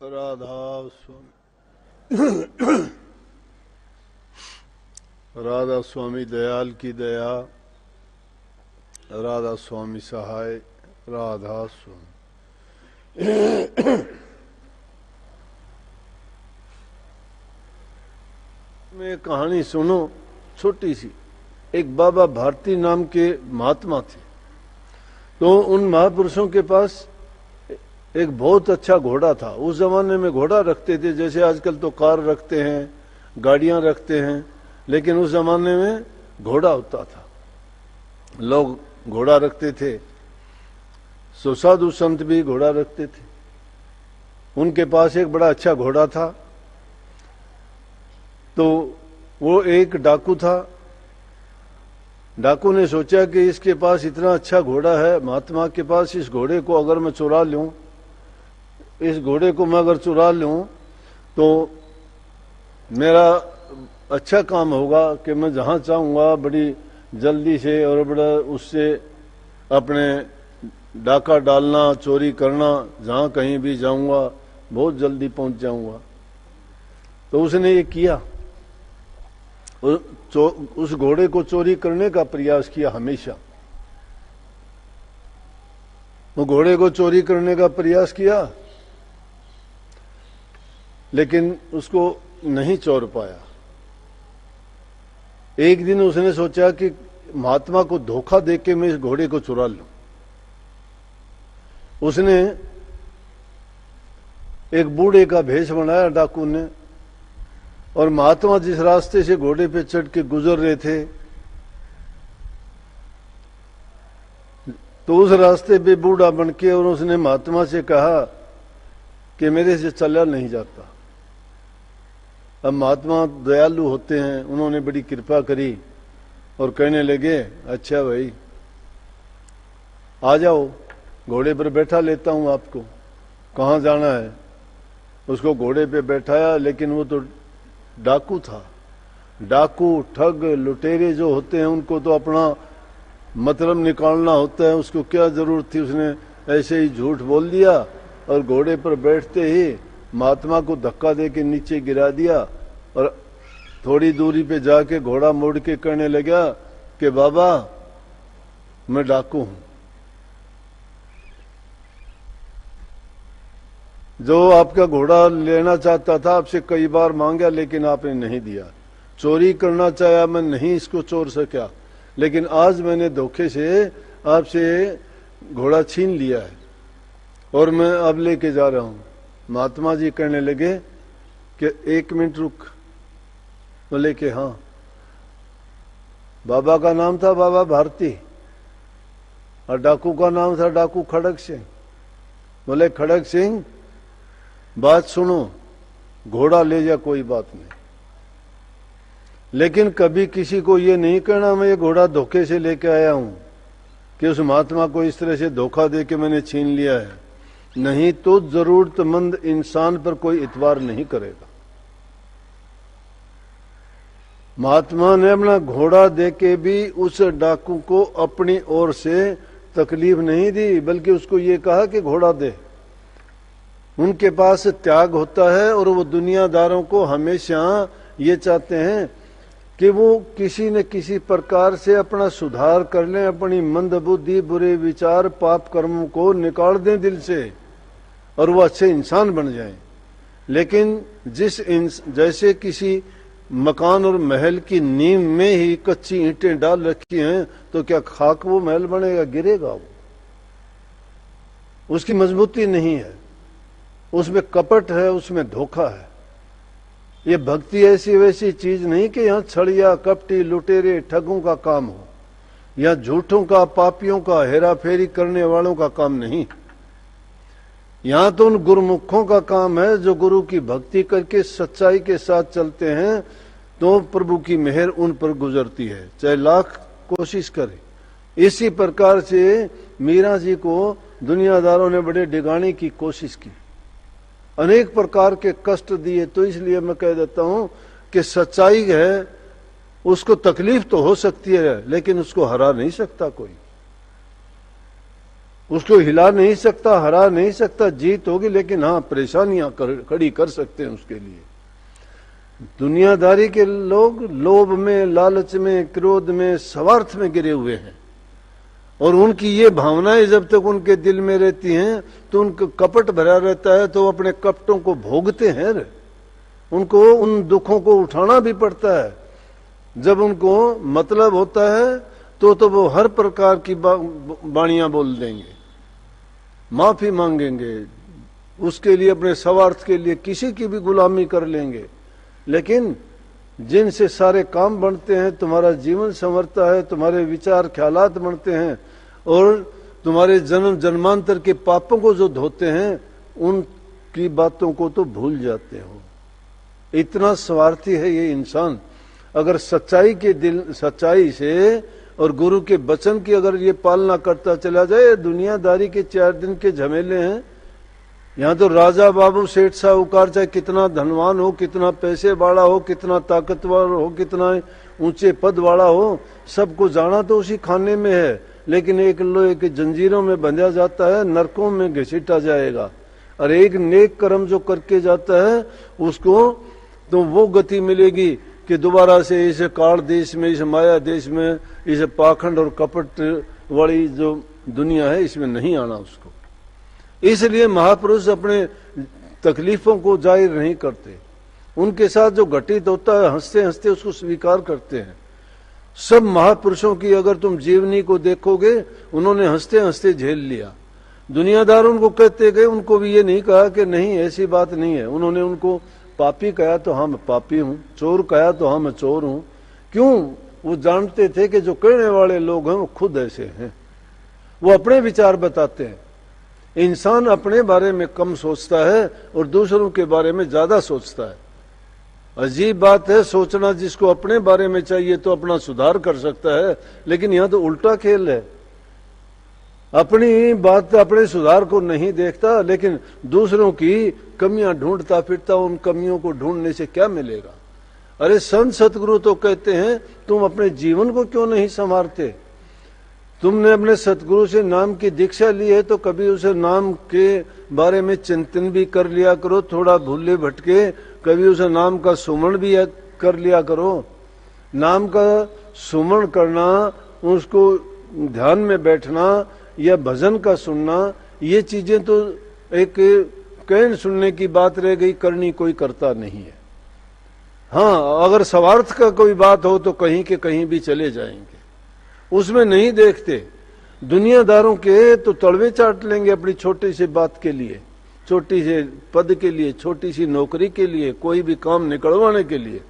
राधा स्वामी राधा स्वामी दयाल की दया, राधा स्वामी सहाय, राधा स्वामी। मैं कहानी सुनो छोटी सी। एक बाबा भारती नाम के महात्मा थे। तो उन महापुरुषों के पास एक बहुत अच्छा घोड़ा था। उस जमाने में घोड़ा रखते थे, जैसे आजकल तो कार रखते हैं, गाड़ियां रखते हैं, लेकिन उस जमाने में घोड़ा होता था। लोग घोड़ा रखते थे, साधु संत भी घोड़ा रखते थे। उनके पास एक बड़ा अच्छा घोड़ा था। तो वो एक डाकू था। डाकू ने सोचा कि इसके पास इतना अच्छा घोड़ा है, महात्मा के पास, इस घोड़े को अगर मैं चुरा लूं, इस घोड़े को मैं अगर चुरा लूं तो मेरा अच्छा काम होगा कि मैं जहां चाहूंगा बड़ी जल्दी से और बड़ा उससे अपने डाका डालना, चोरी करना, जहां कहीं भी जाऊंगा बहुत जल्दी पहुंच जाऊंगा। तो उसने ये किया, उस घोड़े को चोरी करने का प्रयास किया। हमेशा वो घोड़े को चोरी करने का प्रयास किया, लेकिन उसको नहीं चोर पाया। एक दिन उसने सोचा कि महात्मा को धोखा देके मैं इस घोड़े को चुरा लूं। उसने एक बूढ़े का भेष बनाया डाकू ने, और महात्मा जिस रास्ते से घोड़े पे चढ़ के गुजर रहे थे, तो उस रास्ते पे बूढ़ा बनके और उसने महात्मा से कहा कि मेरे से चला नहीं जाता। अब महात्मा दयालु होते हैं, उन्होंने बड़ी कृपा करी और कहने लगे, अच्छा भाई आ जाओ, घोड़े पर बैठा लेता हूं आपको, कहां जाना है। उसको घोड़े पे बैठाया, लेकिन वो तो डाकू था। डाकू, ठग, लुटेरे जो होते हैं उनको तो अपना मतलब निकालना होता है, उसको क्या जरूरत थी। उसने ऐसे ही झूठ बोल दिया और घोड़े पर बैठते ही महात्मा को धक्का दे के नीचे गिरा दिया। और थोड़ी दूरी पे जाके घोड़ा मोड़ के कहने लगा कि बाबा मैं डाकू हूं, जो आपका घोड़ा लेना चाहता था, आपसे कई बार मांगा लेकिन आपने नहीं दिया। चोरी करना चाहा, मैं नहीं इसको चोर सका, लेकिन आज मैंने धोखे से आपसे घोड़ा छीन लिया है और मैं अब लेके जा रहा हूं। महात्मा जी कहने लगे कि एक मिनट रुक। बोले कि हाँ। बाबा का नाम था बाबा भारती और डाकू का नाम था डाकू खड़ग सिंह। बोले खड़ग सिंह बात सुनो, घोड़ा ले जा कोई बात नहीं, लेकिन कभी किसी को ये नहीं कहना मैं ये घोड़ा धोखे से लेके आया हूं, कि उस महात्मा को इस तरह से धोखा दे के मैंने छीन लिया है। नहीं तो जरूरतमंद इंसान पर कोई इतबार नहीं करेगा। महात्मा ने अपना घोड़ा देके भी उस डाकू को अपनी ओर से तकलीफ नहीं दी, बल्कि उसको ये कहा कि घोड़ा दे। उनके पास त्याग होता है और वो दुनियादारों को हमेशा ये चाहते हैं कि वो किसी न किसी प्रकार से अपना सुधार कर लें, अपनी मंद बुद्धि, बुरे विचार, पाप कर्मों को निकाल दें दिल से और वो अच्छे इंसान बन जाएं। लेकिन जैसे किसी मकान और महल की नींव में ही कच्ची ईंटें डाल रखी हैं, तो क्या खाक वो महल बनेगा? गिरेगा वो। उसकी मजबूती नहीं है, उसमें कपट है, उसमें धोखा है। ये भक्ति ऐसी वैसी चीज नहीं कि यहां छड़िया, कपटी, लुटेरे, ठगों का काम हो, या झूठों का, पापियों का, हेरा फेरी करने वालों का काम नहीं। यहां तो उन गुरुमुखों का काम है जो गुरु की भक्ति करके सच्चाई के साथ चलते हैं, तो प्रभु की मेहर उन पर गुजरती है, चाहे लाख कोशिश करे। इसी प्रकार से मीरा जी को दुनियादारों ने बड़े डिगाने की कोशिश की, अनेक प्रकार के कष्ट दिए। तो इसलिए मैं कह देता हूं कि सच्चाई है, उसको तकलीफ तो हो सकती है, लेकिन उसको हरा नहीं सकता कोई। उसको हिला नहीं सकता, हरा नहीं सकता, जीत होगी, लेकिन हाँ परेशानियां खड़ी कर सकते हैं उसके लिए। दुनियादारी के लोग लोभ में, लालच में, क्रोध में, स्वार्थ में गिरे हुए हैं, और उनकी ये भावनाएं जब तक उनके दिल में रहती हैं तो उनका कपट भरा रहता है, तो वो अपने कपटों को भोगते हैं। उनको उन दुखों को उठाना भी पड़ता है। जब उनको मतलब होता है तो वो हर प्रकार की वाणियां बोल देंगे, माफी मांगेंगे, उसके लिए अपने स्वार्थ के लिए किसी की भी गुलामी कर लेंगे। लेकिन जिनसे सारे काम बनते हैं, तुम्हारा जीवन संवरता है, तुम्हारे विचार ख्यालात बनते हैं, और तुम्हारे जन्म जन्मांतर के पापों को जो धोते हैं, उनकी बातों को तो भूल जाते हो। इतना स्वार्थी है ये इंसान। अगर सच्चाई से और गुरु के वचन की अगर ये पालना करता चला जाए, दुनियादारी के 4 दिन के झमेले हैं। यहाँ तो राजा बाबू सेठ साहूकार चाहे कितना धनवान हो, कितना पैसे वाला हो, कितना ताकतवर हो, कितना ऊंचे पद वाला हो, सबको जाना तो उसी खाने में है, लेकिन एक लोहे की जंजीरों में बंधा जाता है, नरकों में घसीटा जाएगा। और एक नेक कर्म जो करके जाता है उसको तो वो गति मिलेगी कि दोबारा से इस काल देश में, इस माया देश में, इस पाखंड और कपट वाली जो दुनिया है, इसमें नहीं आना उसको। इसलिए महापुरुष अपने तकलीफों को जाहिर नहीं करते। उनके साथ जो घटित होता है, हंसते हंसते उसको स्वीकार करते हैं। सब महापुरुषों की अगर तुम जीवनी को देखोगे, उन्होंने हंसते हंसते झेल लिया। दुनियादार उनको कहते गए, उनको भी ये नहीं कहा कि नहीं ऐसी बात नहीं है। उन्होंने उनको पापी कहा तो हाँ मैं पापी हूं, चोर कहा तो हाँ मैं चोर हूं। क्यों? वो जानते थे कि जो कहने वाले लोग हैं वो खुद ऐसे हैं, वो अपने विचार बताते हैं। इंसान अपने बारे में कम सोचता है और दूसरों के बारे में ज्यादा सोचता है। अजीब बात है, सोचना जिसको अपने बारे में चाहिए तो अपना सुधार कर सकता है, लेकिन यहां तो उल्टा खेल है। अपनी बात, अपने सुधार को नहीं देखता, लेकिन दूसरों की कमियां ढूंढता फिरता। उन कमियों को ढूंढने से क्या मिलेगा? अरे संत सतगुरु तो कहते हैं तुम अपने जीवन को क्यों नहीं संवारते? तुमने अपने सतगुरु से नाम की दीक्षा ली है तो कभी उसे नाम के बारे में चिंतन भी कर लिया करो। थोड़ा भूले भटके कभी उसे नाम का सुमरण भी कर लिया करो। नाम का सुमरण करना, उसको ध्यान में बैठना या भजन का सुनना, ये चीजें तो एक कहन सुनने की बात रह गई, करनी कोई करता नहीं है। हाँ, अगर स्वार्थ का कोई बात हो तो कहीं के कहीं भी चले जाएंगे, उसमें नहीं देखते। दुनियादारों के तो तड़वे चाट लेंगे अपनी छोटी सी बात के लिए, छोटी से पद के लिए, छोटी सी नौकरी के लिए, कोई भी काम निकलवाने के लिए।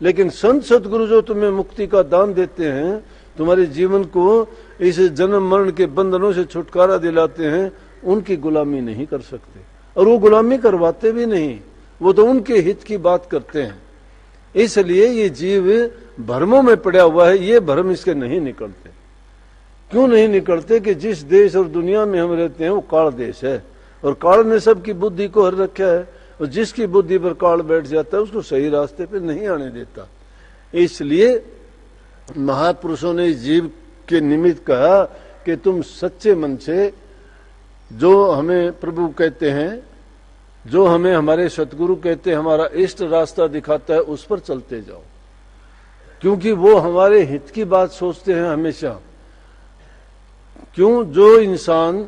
लेकिन संत सतगुरु जो तुम्हें मुक्ति का दान देते हैं, तुम्हारे जीवन को इस जन्म मरण के बंधनों से छुटकारा दिलाते हैं, उनकी गुलामी नहीं कर सकते। और वो गुलामी करवाते भी नहीं, वो तो उनके हित की बात करते हैं। इसलिए ये जीव भ्रमों में पड़ा हुआ है। ये भ्रम इसके नहीं निकलते। क्यों नहीं निकलते? कि जिस देश और दुनिया में हम रहते हैं वो काल देश है, और काल ने सबकी बुद्धि को हर रखा है, और जिसकी बुद्धि पर काल बैठ जाता है उसको सही रास्ते पे नहीं आने देता। इसलिए महापुरुषों ने जीव के निमित्त कहा कि तुम सच्चे मन से, जो हमें प्रभु कहते हैं, जो हमें हमारे सतगुरु कहते हैं, हमारा इष्ट रास्ता दिखाता है, उस पर चलते जाओ। क्योंकि वो हमारे हित की बात सोचते हैं हमेशा। क्यों? जो इंसान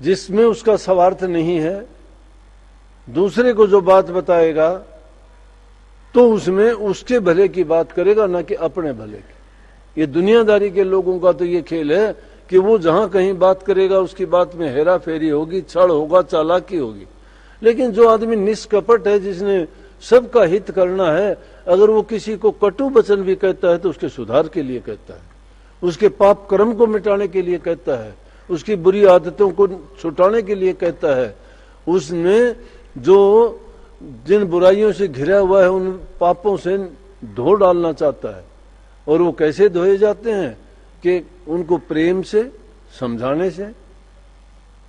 जिसमें उसका स्वार्थ नहीं है, दूसरे को जो बात बताएगा तो उसमें उसके भले की बात करेगा, ना कि अपने भले की। ये दुनियादारी के लोगों का तो ये खेल है कि वो जहां कहीं बात करेगा उसकी बात में हेरा फेरी होगी, छल होगा, चालाकी होगी। लेकिन जो आदमी निष्कपट है, जिसने सबका हित करना है, अगर वो किसी को कटु वचन भी कहता है तो उसके सुधार के लिए कहता है, उसके पाप कर्म को मिटाने के लिए कहता है, उसकी बुरी आदतों को छुटाने के लिए कहता है। उसने जो जिन बुराइयों से घिरा हुआ है उन पापों से धो डालना चाहता है। और वो कैसे धोए जाते हैं? कि उनको प्रेम से, समझाने से,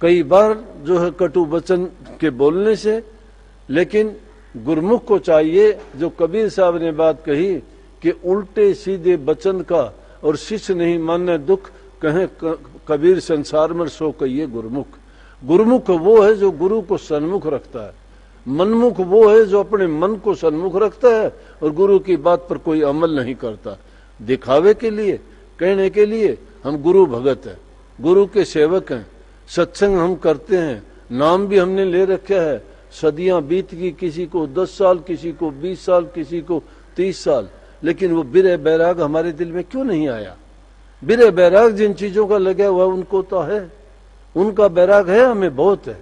कई बार जो है कटु वचन के बोलने से। लेकिन गुरमुख को चाहिए, जो कबीर साहब ने बात कही कि उल्टे सीधे वचन का और शिष्य नहीं मानने दुख, कबीर संसार में सो कहिए गुरुमुख। गुरुमुख वो है जो गुरु को सन्मुख रखता है, मनमुख वो है जो अपने मन को सन्मुख रखता है और गुरु की बात पर कोई अमल नहीं करता। दिखावे के लिए, कहने के लिए हम गुरु भगत हैं, गुरु के सेवक हैं, सत्संग हम करते हैं, नाम भी हमने ले रखा है। सदियां बीत गई, किसी को 10 साल, किसी को 20 साल, किसी को 30 साल, लेकिन वो बिरह बैराग हमारे दिल में क्यों नहीं आया? बिरह बैराग जिन चीजों का लगा हुआ उनको तो है, उनका बैराग है, हमें बहुत है।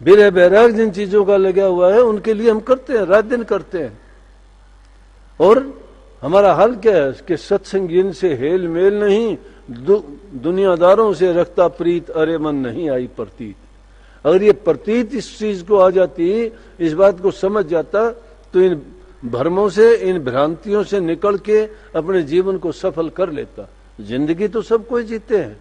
बिरह बैराग जिन चीजों का लगा हुआ है उनके लिए हम करते हैं, रात दिन करते हैं। और हमारा हाल क्या है कि सत्संगीन से हेल मेल नहीं, दुनियादारों से रखता प्रीत, अरे मन नहीं आई प्रतीत। अगर ये प्रतीत इस चीज को आ जाती, इस बात को समझ जाता, तो इन भ्रमों से, इन भ्रांतियों से निकल के अपने जीवन को सफल कर लेता। जिंदगी तो सब कोई जीते हैं,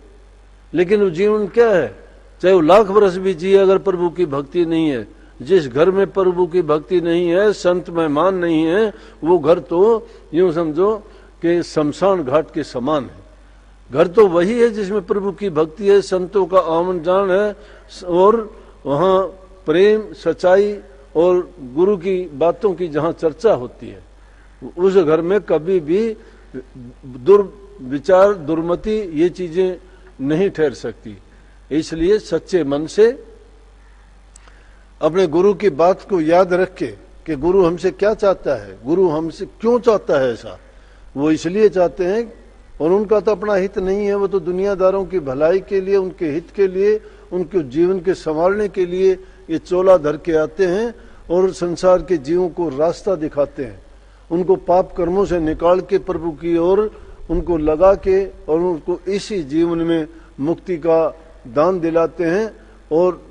लेकिन वो जीवन क्या है? चाहे वो लाख वर्ष भी जिए, अगर प्रभु की भक्ति नहीं है, जिस घर में प्रभु की भक्ति नहीं है, संत मेहमान नहीं है, वो घर तो यूं समझो कि शमशान घाट के समान है। घर तो वही है जिसमें प्रभु की भक्ति है, संतों का आमन जान है, और वहां प्रेम, सच्चाई और गुरु की बातों की जहां चर्चा होती है, उस घर में कभी भी दुर्विचार, दुर्मति, ये चीजें नहीं ठहर सकती। इसलिए सच्चे मन से अपने गुरु की बात को याद रख के कि गुरु हमसे क्या चाहता है, गुरु हमसे क्यों चाहता है ऐसा। वो इसलिए चाहते हैं, और उनका तो अपना हित नहीं है, वो तो दुनियादारों की भलाई के लिए, उनके हित के लिए, उनके जीवन के संभालने के लिए ये चोला धर के आते हैं और संसार के जीवों को रास्ता दिखाते हैं, उनको पाप कर्मों से निकाल के प्रभु की ओर उनको लगा के, और उनको इसी जीवन में मुक्ति का दान दिलाते हैं। और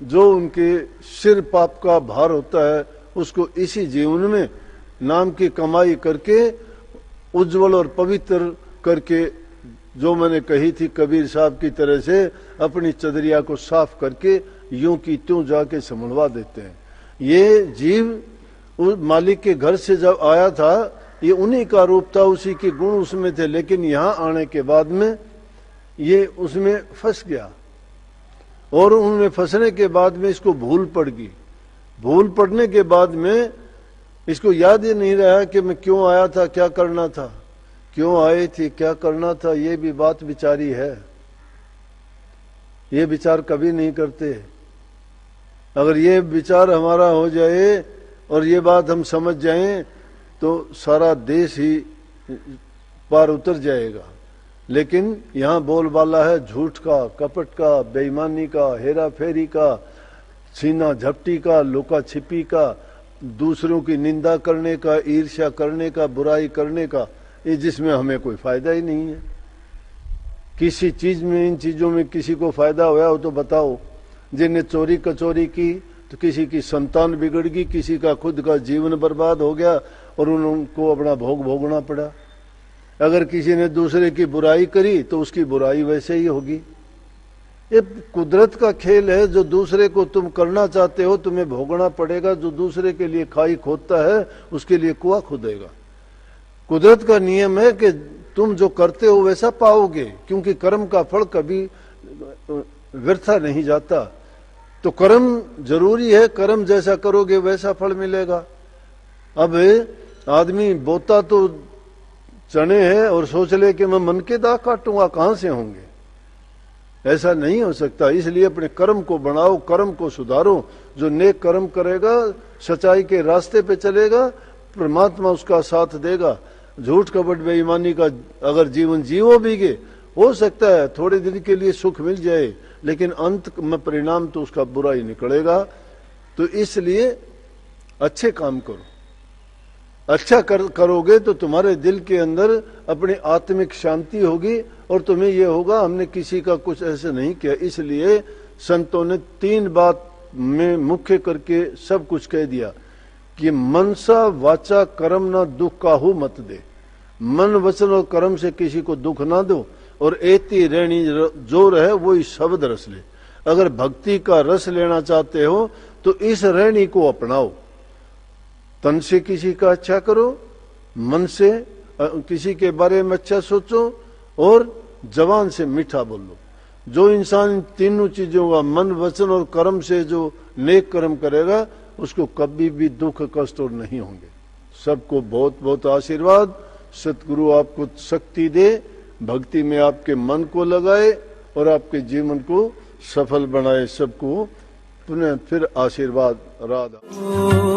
जो उनके सिर पाप का भार होता है उसको इसी जीवन में नाम की कमाई करके उज्जवल और पवित्र करके, जो मैंने कही थी कबीर साहब की तरह से, अपनी चदरिया को साफ करके यूं की त्यों जाके संभलवा देते हैं। ये जीव उस मालिक के घर से जब आया था, ये उन्हीं का रूप था, उसी के गुण उसमें थे, लेकिन यहां आने के बाद में ये उसमें फंस गया, और उनमें फंसने के बाद में इसको भूल पड़ गई। भूल पड़ने के बाद में इसको याद ही नहीं रहा कि मैं क्यों आया था, क्या करना था, क्यों आए थे, क्या करना था। ये भी बात विचारी है, ये विचार कभी नहीं करते। अगर ये विचार हमारा हो जाए और ये बात हम समझ जाएं तो सारा देश ही पार उतर जाएगा। लेकिन यहाँ बोलबाला है झूठ का, कपट का, बेईमानी का, हेरा फेरी का, सीना झपटी का, लुका छिपी का, दूसरों की निंदा करने का, ईर्ष्या करने का, बुराई करने का, ये जिसमें हमें कोई फायदा ही नहीं है। किसी चीज में, इन चीजों में किसी को फायदा हुआ हो तो बताओ। जिनने चोरी कचोरी की तो किसी की संतान बिगड़ गई, किसी का खुद का जीवन बर्बाद हो गया और उनको अपना भोग भोगना पड़ा। अगर किसी ने दूसरे की बुराई करी तो उसकी बुराई वैसे ही होगी। ये कुदरत का खेल है, जो दूसरे को तुम करना चाहते हो तुम्हें भोगना पड़ेगा। जो दूसरे के लिए खाई खोदता है उसके लिए कुआं खोदेगा। कुदरत का नियम है कि तुम जो करते हो वैसा पाओगे, क्योंकि कर्म का फल कभी व्यर्था नहीं जाता। तो कर्म जरूरी है, कर्म जैसा करोगे वैसा फल मिलेगा। अब आदमी बोता तो चने है और सोच ले कि मैं मन के दाग काटूंगा, कहां से होंगे? ऐसा नहीं हो सकता। इसलिए अपने कर्म को बढ़ाओ, कर्म को सुधारो। जो नेक कर्म करेगा, सच्चाई के रास्ते पे चलेगा, परमात्मा उसका साथ देगा। झूठ कपट बेईमानी का अगर जीवन जीवो भीगे, हो सकता है थोड़े दिन के लिए सुख मिल जाए, लेकिन अंत में परिणाम तो उसका बुरा ही निकलेगा। तो इसलिए अच्छे काम करो। अच्छा करोगे तो तुम्हारे दिल के अंदर अपनी आत्मिक शांति होगी और तुम्हें यह होगा हमने किसी का कुछ ऐसे नहीं किया। इसलिए संतों ने 3 बात में मुख्य करके सब कुछ कह दिया कि मनसा वाचा कर्म न दुख काहू मत दे। मन वचन और कर्म से किसी को दुख ना दो, और एती रहनी जो रहे वो ही शब्द रस ले। अगर भक्ति का रस लेना चाहते हो तो इस रहनी को अपनाओ। तन से किसी का अच्छा करो, मन से किसी के बारे में अच्छा सोचो, और जबान से मीठा बोलो। जो इंसान इन तीनों चीजों का मन वचन और कर्म से जो नेक कर्म करेगा उसको कभी भी दुख कष्ट और नहीं होंगे। सबको बहुत बहुत आशीर्वाद। सतगुरु आपको शक्ति दे, भक्ति में आपके मन को लगाए और आपके जीवन को सफल बनाए। सबको पुनः फिर आशीर्वाद। राधा।